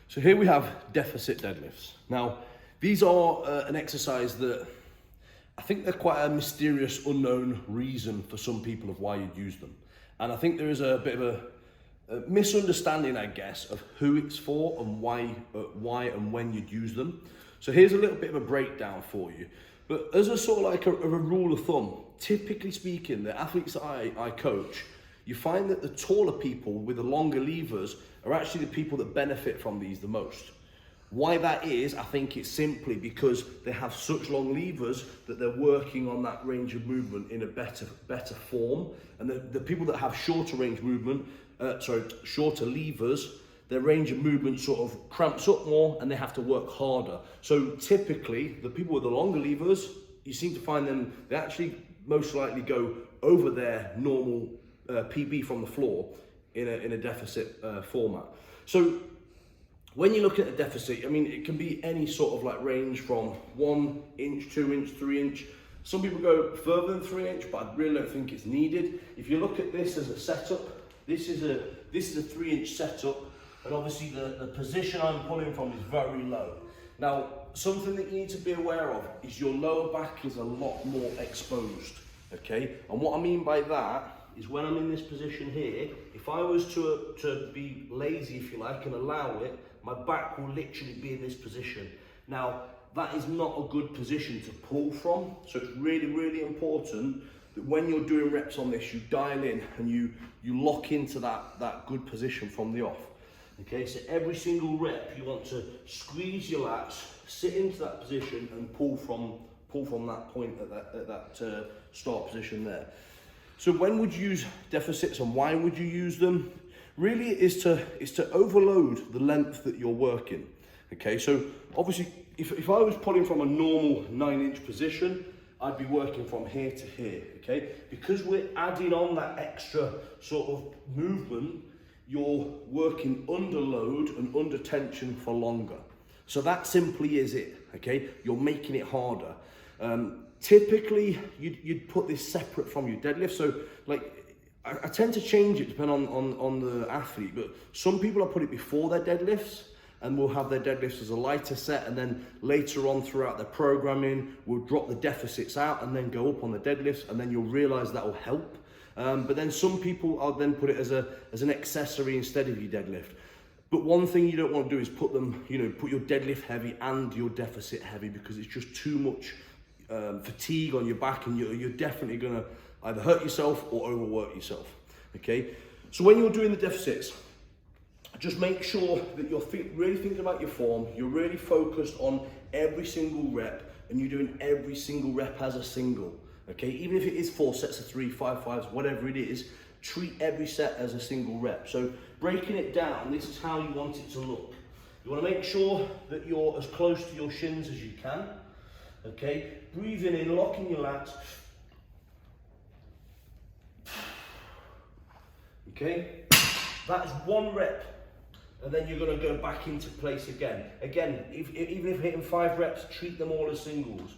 So here we have deficit deadlifts. Now, these are an exercise that I think they're quite a mysterious, unknown reason for some people of why you'd use them. And I think there is a bit of a misunderstanding, I guess, of who it's for and why and when you'd use them. So here's a little bit of a breakdown for you. But as a sort of like a rule of thumb, typically speaking, the athletes that I coach, you find that the taller people with the longer levers are actually the people that benefit from these the most. Why that is, I think it's simply because they have such long levers that they're working on that range of movement in a better form. And the people that have shorter range movement, shorter levers, their range of movement sort of cramps up more and they have to work harder. So typically, the people with the longer levers, you seem to find them, they actually most likely go over their normal PB from the floor in a deficit format. So when you look at a deficit, I mean, it can be any sort of like range from 1 inch, 2 inch, 3 inch. Some people go further than 3 inch, but I really don't think it's needed. If you look at this as a setup, this is a 3 inch setup, and obviously the position I'm pulling from is very low. Now, something that you need to be aware of is your lower back is a lot more exposed, okay? And what I mean by that is when I'm in this position here, if I was to be lazy, if you like, and allow it, my back will literally be in this position. Now, that is not a good position to pull from, so it's really, really important that when you're doing reps on this, you dial in and you lock into that good position from the off. Okay, so every single rep, you want to squeeze your lats, sit into that position and pull from that point at that start position there. So when would you use deficits and why would you use them? Really is to overload the length that you're working. Okay, so obviously if I was pulling from a normal 9 inch position, I'd be working from here to here, okay? Because we're adding on that extra sort of movement, you're working under load and under tension for longer. So that simply is it, okay? You're making it harder. Typically, you'd put this separate from your deadlift. So like, I tend to change it depending on the athlete, but some people will put it before their deadlifts and will have their deadlifts as a lighter set, and then later on throughout their programming, we'll drop the deficits out and then go up on the deadlifts, and then you'll realize that will help. But then some people, I'll then put it as an accessory instead of your deadlift. But one thing you don't want to do is put your deadlift heavy and your deficit heavy, because it's just too much fatigue on your back, and you're definitely gonna either hurt yourself or overwork yourself, okay? So when you're doing the deficits, just make sure that you're really thinking about your form, you're really focused on every single rep, and you're doing every single rep as a single, okay? Even if it is 4 sets of 3, 5 fives, whatever it is, treat every set as a single rep. So breaking it down, this is how you want it to look. You wanna make sure that you're as close to your shins as you can, okay? Breathing in, locking your lats. Okay, that's 1 rep, and then you're going to go back into place again. Again, even if hitting 5 reps, treat them all as singles.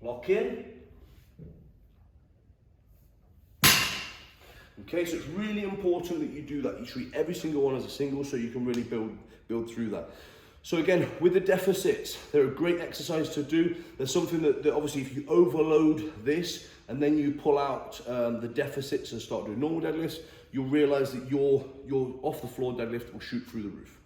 Lock in. Okay, so it's really important that you do that. You treat every single one as a single so you can really build through that. So again, with the deficits, they're a great exercise to do. There's something that obviously if you overload this and then you pull out the deficits and start doing normal deadlifts, you'll realize that your off the floor deadlift will shoot through the roof.